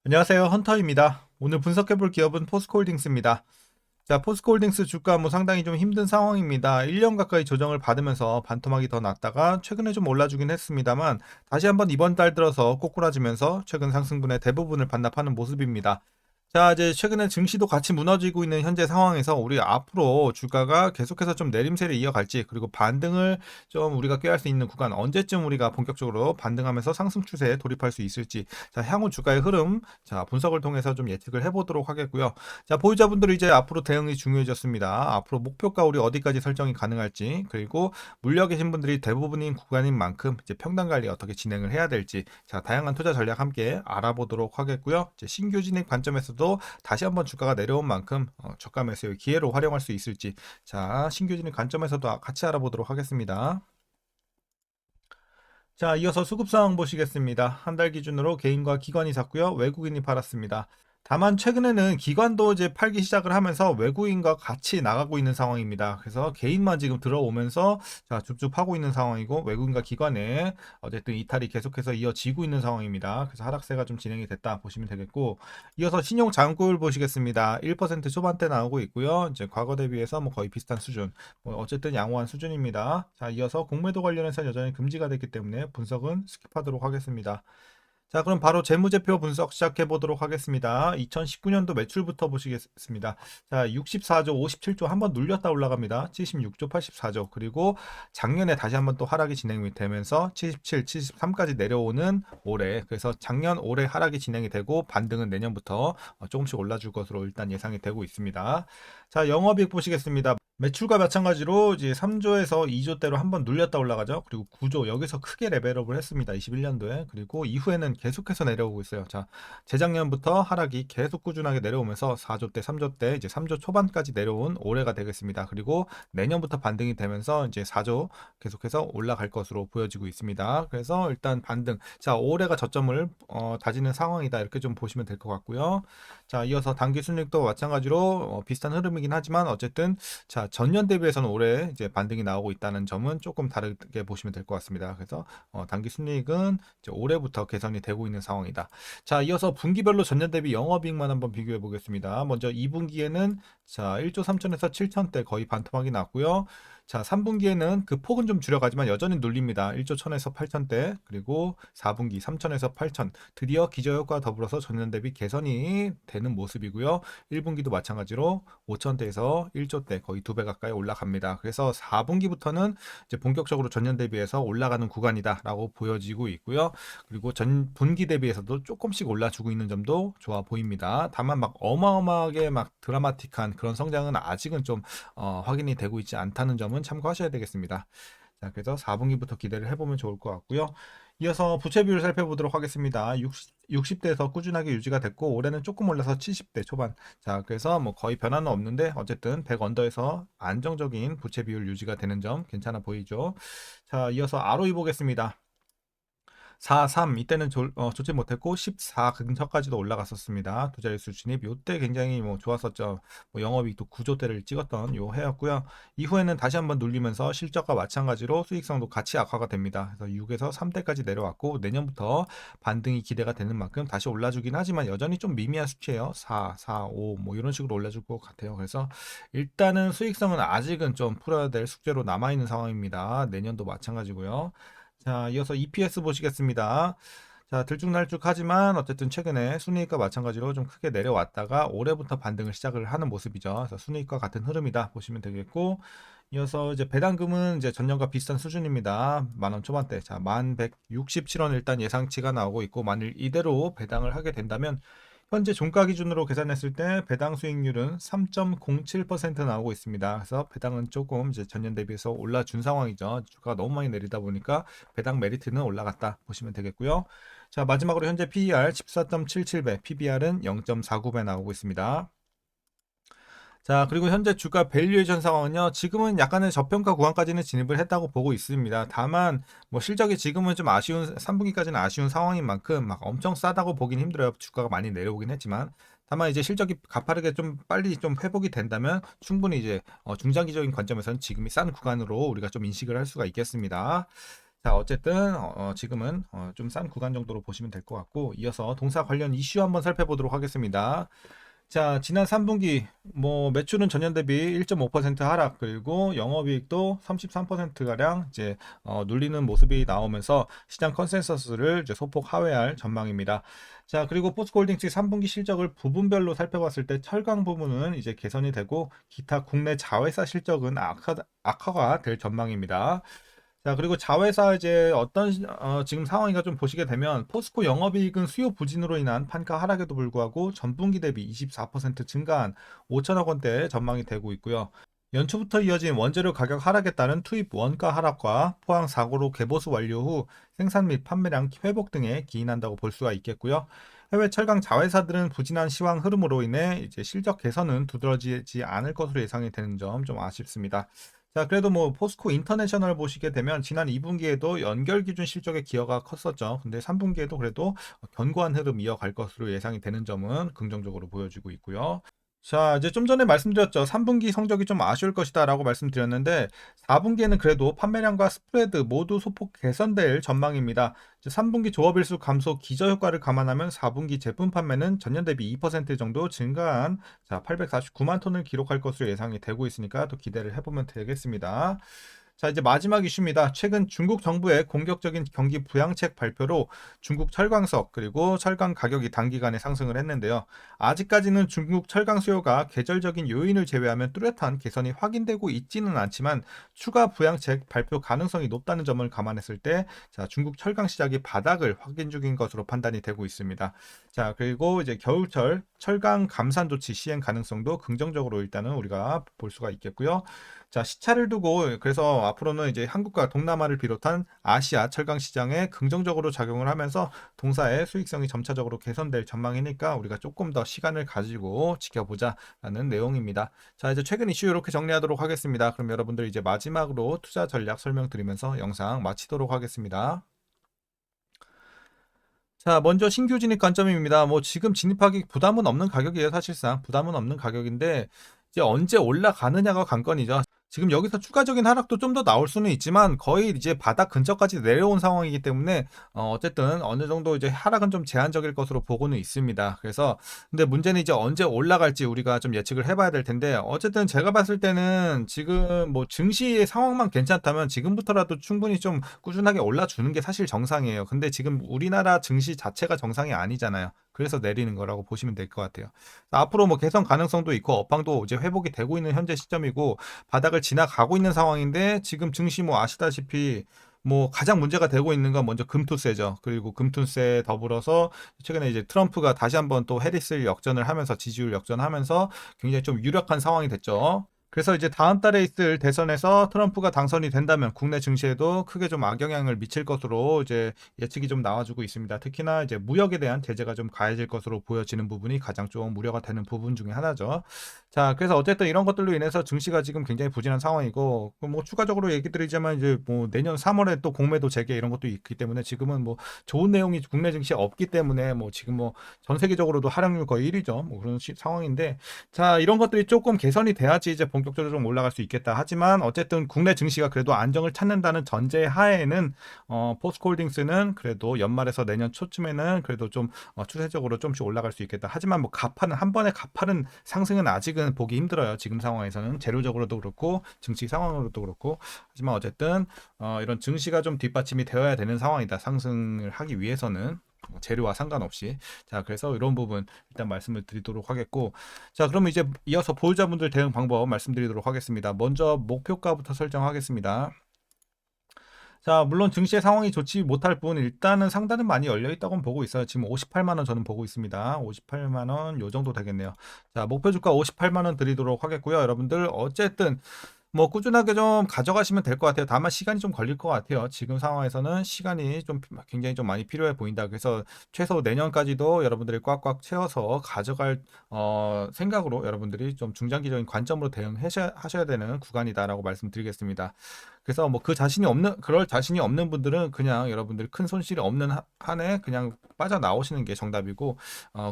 안녕하세요. 헌터입니다. 오늘 분석해볼 기업은 포스코홀딩스입니다. 자, 포스코홀딩스 주가 상당히 좀 힘든 상황입니다. 1년 가까이 조정을 받으면서 반토막이 더 났다가 최근에 좀 올라주긴 했습니다만 다시 한번 이번 달 들어서 꼬꾸라지면서 최근 상승분의 대부분을 반납하는 모습입니다. 자, 이제 최근에 증시도 같이 무너지고 있는 현재 상황에서 우리 앞으로 주가가 계속해서 좀 내림세를 이어갈지, 그리고 반등을 좀 우리가 꾀할 수 있는 구간, 언제쯤 우리가 본격적으로 반등하면서 상승 추세에 돌입할 수 있을지, 자, 향후 주가의 흐름, 자, 분석을 통해서 좀 예측을 해보도록 하겠고요. 자, 보유자분들은 이제 앞으로 대응이 중요해졌습니다. 앞으로 목표가 우리 어디까지 설정이 가능할지, 그리고 물려 계신 분들이 대부분인 구간인 만큼 이제 평단 관리 어떻게 진행을 해야 될지, 자, 다양한 투자 전략 함께 알아보도록 하겠고요. 이제 신규 진입 관점에서도 다시 한번 주가가 내려온 만큼 저가 매수의 기회로 활용할 수 있을지, 자, 신규 진입 관점에서도 같이 알아보도록 하겠습니다. 자, 이어서 수급 상황 보시겠습니다. 한 달 기준으로 개인과 기관이 샀고요. 외국인이 팔았습니다. 다만 최근에는 기관도 이제 팔기 시작을 하면서 외국인과 같이 나가고 있는 상황입니다. 그래서 개인만 지금 들어오면서 자, 줍줍 하고 있는 상황이고, 외국인과 기관에 어쨌든 이탈이 계속해서 이어지고 있는 상황입니다. 그래서 하락세가 좀 진행이 됐다 보시면 되겠고, 이어서 신용 잔고율 보시겠습니다. 1% 초반대 나오고 있고요. 이제 과거 대비해서 거의 비슷한 수준. 어쨌든 양호한 수준입니다. 자, 이어서 공매도 관련해서 여전히 금지가 됐기 때문에 분석은 스킵하도록 하겠습니다. 자, 그럼 바로 재무제표 분석 시작해 보도록 하겠습니다. 2019년도 매출부터 보시겠습니다. 자, 64조, 57조 한번 눌렸다 올라갑니다. 76조, 84조. 그리고 작년에 다시 한번 또 하락이 진행이 되면서 77, 73까지 내려오는 올해. 그래서 작년 올해 하락이 진행이 되고 반등은 내년부터 조금씩 올라줄 것으로 일단 예상이 되고 있습니다. 자, 영업이익 보시겠습니다. 매출과 마찬가지로 이제 3조에서 2조대로 한번 눌렸다 올라가죠. 그리고 9조 여기서 크게 레벨업을 했습니다. 21년도에. 그리고 이후에는 계속해서 내려오고 있어요. 자, 재작년부터 하락이 계속 꾸준하게 내려오면서 4조대, 3조대, 이제 3조 초반까지 내려온 올해가 되겠습니다. 그리고 내년부터 반등이 되면서 이제 4조 계속해서 올라갈 것으로 보여지고 있습니다. 그래서 일단 반등. 자, 올해가 저점을 다지는 상황이다. 이렇게 좀 보시면 될 것 같고요. 자, 이어서 당기 순이익도 마찬가지로 비슷한 흐름이긴 하지만 어쨌든 자, 전년 대비해서는 올해 이제 반등이 나오고 있다는 점은 조금 다르게 보시면 될 것 같습니다. 그래서 당기 순이익은 이제 올해부터 개선이 되고 있는 상황이다. 자, 이어서 분기별로 전년 대비 영업이익만 한번 비교해 보겠습니다. 먼저 2분기에는 자, 1조 3천에서 7천대 거의 반토막이 났고요. 자, 3분기에는 그 폭은 좀 줄여가지만 여전히 눌립니다. 1조 1000에서 8천대, 그리고 4분기 3천에서 8천, 드디어 기저효과 더불어서 전년 대비 개선이 되는 모습이고요. 1분기도 마찬가지로 5천대에서 1조대 거의 2배 가까이 올라갑니다. 그래서 4분기부터는 이제 본격적으로 전년 대비해서 올라가는 구간이다라고 보여지고 있고요. 그리고 전 분기 대비해서도 조금씩 올라주고 있는 점도 좋아 보입니다. 다만 막 어마어마하게 막 드라마틱한 그런 성장은 아직은 좀 확인이 되고 있지 않다는 점은 참고하셔야 되겠습니다. 자, 그래서 4분기부터 기대를 해보면 좋을 것 같고요. 이어서 부채 비율 살펴보도록 하겠습니다. 60대에서 꾸준하게 유지가 됐고 올해는 조금 올라서 70대 초반. 자, 그래서 거의 변화는 없는데 어쨌든 100 언더에서 안정적인 부채 비율 유지가 되는 점 괜찮아 보이죠. 자, 이어서 ROE 보겠습니다. 4, 3 이때는 좋지 못했고 14 근처까지도 올라갔었습니다. 두 자릿수 진입 요때 굉장히 좋았었죠. 영업이익도 9조대를 찍었던 요 해였고요. 이후에는 다시 한번 눌리면서 실적과 마찬가지로 수익성도 같이 악화가 됩니다. 그래서 6에서 3대까지 내려왔고 내년부터 반등이 기대가 되는 만큼 다시 올라주긴 하지만 여전히 좀 미미한 수치예요. 4, 4, 5 이런 식으로 올라줄 것 같아요. 그래서 일단은 수익성은 아직은 좀 풀어야 될 숙제로 남아있는 상황입니다. 내년도 마찬가지고요. 자, 이어서 EPS 보시겠습니다. 자, 들쭉날쭉하지만 어쨌든 최근에 순이익과 마찬가지로 좀 크게 내려왔다가 올해부터 반등을 시작을 하는 모습이죠. 그래서 순이익과 같은 흐름이다 보시면 되겠고, 이어서 이제 배당금은 이제 전년과 비슷한 수준입니다. 만원 초반대. 자, 1167원 일단 예상치가 나오고 있고, 만일 이대로 배당을 하게 된다면 현재 종가 기준으로 계산했을 때 배당 수익률은 3.07% 나오고 있습니다. 그래서 배당은 조금 이제 전년 대비해서 올라준 상황이죠. 주가가 너무 많이 내리다 보니까 배당 메리트는 올라갔다 보시면 되겠고요. 자, 마지막으로 현재 PER 14.77배, PBR은 0.49배 나오고 있습니다. 자, 그리고 현재 주가 밸류에이션 상황은요, 지금은 약간의 저평가 구간까지는 진입을 했다고 보고 있습니다. 다만, 실적이 지금은 좀 아쉬운, 3분기까지는 아쉬운 상황인 만큼 막 엄청 싸다고 보긴 힘들어요. 주가가 많이 내려오긴 했지만. 다만 이제 실적이 가파르게 좀 빨리 좀 회복이 된다면 충분히 이제 중장기적인 관점에서는 지금이 싼 구간으로 우리가 좀 인식을 할 수가 있겠습니다. 자, 어쨌든 지금은 좀 싼 구간 정도로 보시면 될 것 같고, 이어서 동사 관련 이슈 한번 살펴보도록 하겠습니다. 자, 지난 3분기 뭐 매출은 전년 대비 1.5% 하락, 그리고 영업이익도 33%가량 이제 눌리는 모습이 나오면서 시장 컨센서스를 이제 소폭 하회할 전망입니다. 자, 그리고 포스코홀딩스 3분기 실적을 부분별로 살펴봤을 때 철강 부분은 이제 개선이 되고 기타 국내 자회사 실적은 악화가 될 전망입니다. 자, 그리고 자회사 이제 지금 상황인가 좀 보시게 되면 포스코 영업이익은 수요 부진으로 인한 판가 하락에도 불구하고 전분기 대비 24% 증가한 5천억 원대 전망이 되고 있고요. 연초부터 이어진 원재료 가격 하락에 따른 투입 원가 하락과 포항 사고로 개보수 완료 후 생산 및 판매량 회복 등에 기인한다고 볼 수가 있겠고요. 해외 철강 자회사들은 부진한 시황 흐름으로 인해 이제 실적 개선은 두드러지지 않을 것으로 예상이 되는 점 좀 아쉽습니다. 자, 그래도 뭐 포스코 인터내셔널 보시게 되면 지난 2분기에도 연결 기준 실적의 기여가 컸었죠. 근데 3분기에도 그래도 견고한 흐름 이어갈 것으로 예상이 되는 점은 긍정적으로 보여지고 있고요. 자, 이제 좀 전에 말씀드렸죠. 3분기 성적이 좀 아쉬울 것이다 라고 말씀드렸는데 4분기에는 그래도 판매량과 스프레드 모두 소폭 개선될 전망입니다. 3분기 조업일수 감소 기저효과를 감안하면 4분기 제품 판매는 전년 대비 2% 정도 증가한 849만 톤을 기록할 것으로 예상이 되고 있으니까 또 기대를 해보면 되겠습니다. 자, 이제 마지막 이슈입니다. 최근 중국 정부의 공격적인 경기 부양책 발표로 중국 철광석 그리고 철강 가격이 단기간에 상승을 했는데요. 아직까지는 중국 철강 수요가 계절적인 요인을 제외하면 뚜렷한 개선이 확인되고 있지는 않지만 추가 부양책 발표 가능성이 높다는 점을 감안했을 때 자, 중국 철강 시장이 바닥을 확인 중인 것으로 판단이 되고 있습니다. 자, 그리고 이제 겨울철 철강 감산 조치 시행 가능성도 긍정적으로 일단은 우리가 볼 수가 있겠고요. 자, 시차를 두고 그래서 앞으로는 이제 한국과 동남아를 비롯한 아시아 철강 시장에 긍정적으로 작용을 하면서 동사의 수익성이 점차적으로 개선될 전망이니까 우리가 조금 더 시간을 가지고 지켜보자라는 내용입니다. 자, 이제 최근 이슈 이렇게 정리하도록 하겠습니다. 그럼 여러분들 이제 마지막으로 투자 전략 설명드리면서 영상 마치도록 하겠습니다. 자, 먼저 신규 진입 관점입니다. 뭐 지금 진입하기 부담은 없는 가격이에요. 사실상 부담은 없는 가격인데 이제 언제 올라가느냐가 관건이죠. 지금 여기서 추가적인 하락도 좀 더 나올 수는 있지만 거의 이제 바닥 근처까지 내려온 상황이기 때문에 어쨌든 어느 정도 이제 하락은 좀 제한적일 것으로 보고는 있습니다. 그래서 근데 문제는 이제 언제 올라갈지 우리가 좀 예측을 해봐야 될 텐데 어쨌든 제가 봤을 때는 지금 뭐 증시의 상황만 괜찮다면 지금부터라도 충분히 좀 꾸준하게 올라주는 게 사실 정상이에요. 근데 지금 우리나라 증시 자체가 정상이 아니잖아요. 그래서 내리는 거라고 보시면 될 것 같아요. 앞으로 뭐 개선 가능성도 있고 업황도 이제 회복이 되고 있는 현재 시점이고 바닥을 지나가고 있는 상황인데 지금 증시 뭐 아시다시피 뭐 가장 문제가 되고 있는 건 먼저 금투세죠. 그리고 금투세 더불어서 최근에 이제 트럼프가 다시 한번 또 해리스를 역전을 하면서 지지율 역전하면서 굉장히 좀 유력한 상황이 됐죠. 그래서 이제 다음 달에 있을 대선에서 트럼프가 당선이 된다면 국내 증시에도 크게 좀 악영향을 미칠 것으로 이제 예측이 좀 나와주고 있습니다. 특히나 이제 무역에 대한 제재가 좀 가해질 것으로 보여지는 부분이 가장 좀 우려가 되는 부분 중에 하나죠. 자, 그래서 어쨌든 이런 것들로 인해서 증시가 지금 굉장히 부진한 상황이고, 뭐 추가적으로 얘기 드리자면 이제 뭐 내년 3월에 또 공매도 재개 이런 것도 있기 때문에 지금은 뭐 좋은 내용이 국내 증시에 없기 때문에 뭐 지금 뭐 전 세계적으로도 하락률 거의 1위죠. 뭐 그런 상황인데, 자, 이런 것들이 조금 개선이 돼야지 이제 본격적으로 좀 올라갈 수 있겠다. 하지만 어쨌든 국내 증시가 그래도 안정을 찾는다는 전제 하에는 포스코홀딩스는 그래도 연말에서 내년 초쯤에는 그래도 좀 추세적으로 좀씩 올라갈 수 있겠다. 하지만 뭐 가파른 한 번에 가파른 상승은 아직은 보기 힘들어요. 지금 상황에서는 재료적으로도 그렇고 증시 상황으로도 그렇고. 하지만 어쨌든 이런 증시가 좀 뒷받침이 되어야 되는 상황이다. 상승을 하기 위해서는. 재료와 상관없이. 자, 그래서 이런 부분 일단 말씀을 드리도록 하겠고, 자, 그러면 이제 이어서 보유자분들 대응 방법 말씀드리도록 하겠습니다. 먼저 목표가부터 설정하겠습니다. 자, 물론 증시의 상황이 좋지 못할 뿐 일단은 상단은 많이 열려 있다고 보고 있어요. 지금 58만 원 저는 보고 있습니다. 58만 원 요 정도 되겠네요. 자, 목표 주가 58만 원 드리도록 하겠고요. 여러분들 어쨌든 뭐 꾸준하게 좀 가져가시면 될 것 같아요. 다만 시간이 좀 걸릴 것 같아요. 지금 상황에서는 시간이 좀 굉장히 좀 많이 필요해 보인다. 그래서 최소 내년까지도 여러분들이 꽉꽉 채워서 가져갈 생각으로 여러분들이 좀 중장기적인 관점으로 대응하셔야 되는 구간이다라고 말씀드리겠습니다. 그래서 뭐 그럴 자신이 없는 분들은 그냥 여러분들 큰 손실이 없는 한에 그냥 빠져나오시는 게 정답이고,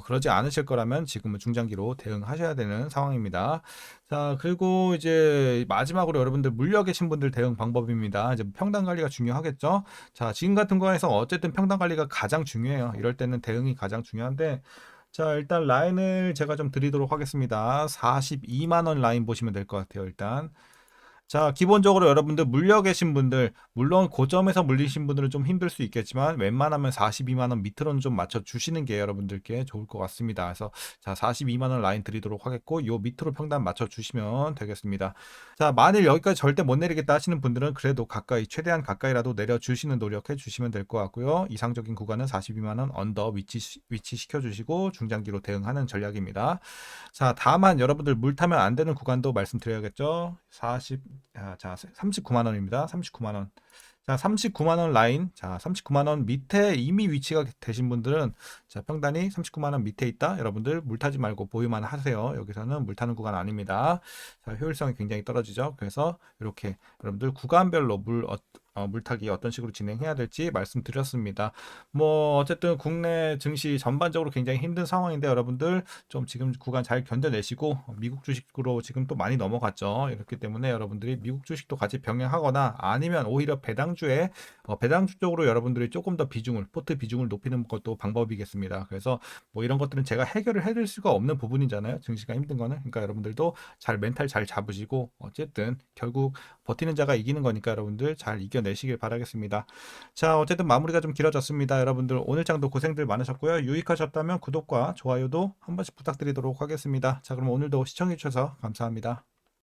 그러지 않으실 거라면 지금은 중장기로 대응하셔야 되는 상황입니다. 자, 그리고 이제 마지막으로 여러분들 물려 계신 분들 대응 방법입니다. 이제 평단 관리가 중요하겠죠. 자, 지금 같은 거에서 어쨌든 평단 관리가 가장 중요해요. 이럴 때는 대응이 가장 중요한데, 자, 일단 라인을 제가 좀 드리도록 하겠습니다. 42만 원 라인 보시면 될 것 같아요, 일단. 자, 기본적으로 여러분들 물려 계신 분들, 물론 고점에서 물리신 분들은 좀 힘들 수 있겠지만, 웬만하면 42만 원 밑으로는 좀 맞춰 주시는 게 여러분들께 좋을 것 같습니다. 그래서 자, 42만 원 라인 드리도록 하겠고, 요 밑으로 평단 맞춰 주시면 되겠습니다. 자, 만일 여기까지 절대 못 내리겠다 하시는 분들은 그래도 가까이, 최대한 가까이라도 내려 주시는 노력해 주시면 될 것 같고요. 이상적인 구간은 42만 원 언더 위치 시켜 주시고 중장기로 대응하는 전략입니다. 자, 다만 여러분들 물 타면 안 되는 구간도 말씀드려야겠죠. 39만 원입니다. 39만 원. 자, 39만 원 라인. 자, 39만 원 밑에 이미 위치가 되신 분들은 자, 평단이 39만 원 밑에 있다. 여러분들 물 타지 말고 보유만 하세요. 여기서는 물 타는 구간 아닙니다. 자, 효율성이 굉장히 떨어지죠. 그래서 이렇게 여러분들 구간별로 물타기 어떤 식으로 진행해야 될지 말씀드렸습니다. 뭐 어쨌든 국내 증시 전반적으로 굉장히 힘든 상황인데 여러분들 좀 지금 구간 잘 견뎌내시고 미국 주식으로 지금 또 많이 넘어갔죠. 이렇기 때문에 여러분들이 미국 주식도 같이 병행하거나 아니면 오히려 배당주 쪽으로 여러분들이 조금 더 포트 비중을 높이는 것도 방법이겠습니다. 그래서 뭐 이런 것들은 제가 해결을 해드릴 수가 없는 부분이잖아요. 증시가 힘든 거는. 그러니까 여러분들도 잘 멘탈 잘 잡으시고 어쨌든 결국 버티는 자가 이기는 거니까 여러분들 잘 이겨내시길 바라겠습니다. 자, 어쨌든 마무리가 좀 길어졌습니다. 여러분들 오늘 장도 고생들 많으셨고요. 유익하셨다면 구독과 좋아요도 한 번씩 부탁드리도록 하겠습니다. 자, 그럼 오늘도 시청해 주셔서 감사합니다.